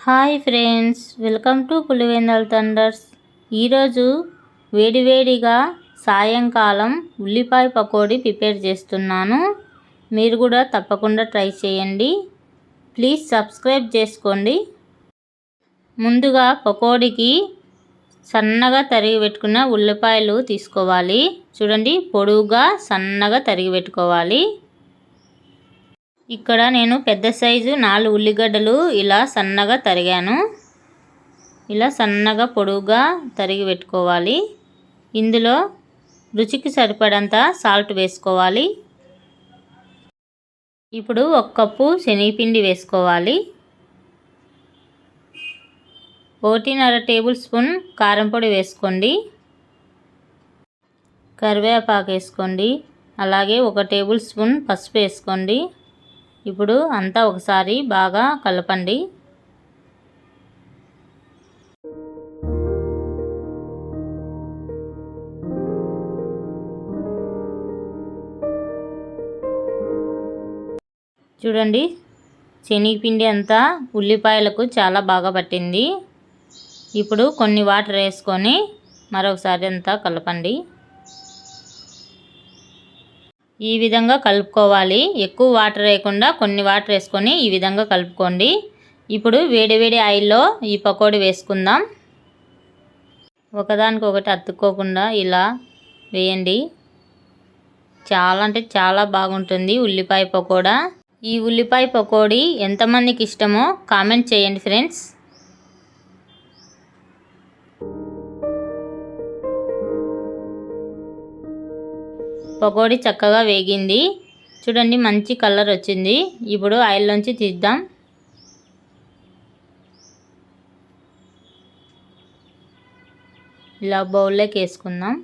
Hi friends, welcome to Pulivendula Thunders. ఈరోజు వేడివేడిగా సాయంకాలం ఉల్లిపాయ పకోడీ ప్రిపేర్ చేస్తున్నాను. మీరు కూడా తప్పకుండా ట్రై చేయండి. ప్లీజ్ సబ్స్క్రైబ్ చేసుకోండి. ముందుగా పకోడీకి సన్నగా తరిగి పెట్టుకున్న ఉల్లిపాయలు తీసుకోవాలి. చూడండి, పొడవుగా సన్నగా తరిగి పెట్టుకోవాలి. ఇక్కడ నేను పెద్ద సైజు 4 ఉల్లిగడ్డలు ఇలా సన్నగా తరిగాను. ఇలా సన్నగా పొడవుగా తరిగి పెట్టుకోవాలి. ఇందులో రుచికి సరిపడంత సాల్ట్ వేసుకోవాలి. ఇప్పుడు 1 కప్పు శనగపిండి వేసుకోవాలి. 1.5 టేబుల్ స్పూన్ కారం పొడి వేసుకోండి. కరివేపాకు వేసుకోండి. అలాగే 1 టేబుల్ స్పూన్ పసుపు వేసుకోండి. ఇప్పుడు అంతా ఒకసారి బాగా కలపండి. చూడండి, శనగపిండి అంతా ఉల్లిపాయలకు చాలా బాగా పట్టింది. ఇప్పుడు కొన్ని వాటర్ వేసుకొని మరొకసారి అంతా కలపండి. ఈ విధంగా కలుపుకోవాలి. ఎక్కువ వాటర్ వేయకుండా కొన్ని వాటర్ వేసుకొని ఈ విధంగా కలుపుకోండి. ఇప్పుడు వేడివేడి ఆయిల్లో ఈ పకోడీ వేసుకుందాం. ఒకదానికొకటి అతుక్కోకుండా ఇలా వేయండి. చాలా అంటే చాలా బాగుంటుంది ఉల్లిపాయ పకోడా. ఈ ఉల్లిపాయ పకోడీ ఎంతమందికి ఇష్టమో కామెంట్ చేయండి ఫ్రెండ్స్. పకోడీ చక్కగా వేగింది. చూడండి, మంచి కలర్ వచ్చింది. ఇప్పుడు ఆయిల్లోంచి తీద్దాం. ఇలా బౌల్లోకి వేసుకుందాం.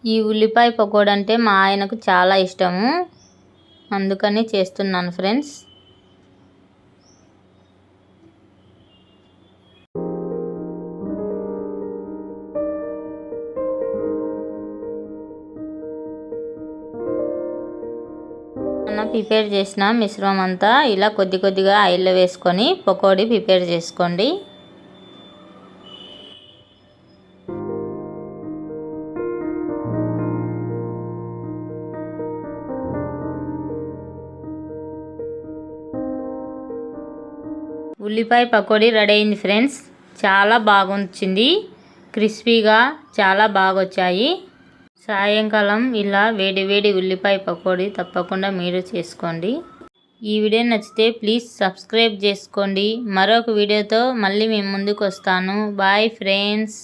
ఈ ఉల్లిపాయ పకోడీ అంటే మా ఆయనకు చాలా ఇష్టము, అందుకని చేస్తున్నాను ఫ్రెండ్స్. ప్రిపేర్ చేసిన మిశ్రమం అంతా ఇలా కొద్ది కొద్దిగా ఆయిల్లో వేసుకొని పకోడీ ప్రిపేర్ చేసుకోండి. ఉల్లిపాయ పకోడీ రెడీ అయింది ఫ్రెండ్స్. చాలా బాగుంది, క్రిస్పీగా చాలా బాగా వచ్చాయి. సాయంకాలం ఇలా వేడి ఉల్లిపాయ పకోడీ తప్పకుండా మీరు చేసుకోండి. ఈ వీడియో నచ్చితే ప్లీజ్ సబ్స్క్రైబ్ చేసుకోండి. మరొక వీడియోతో మళ్ళీ మేము ముందుకు వస్తాను. Bye friends.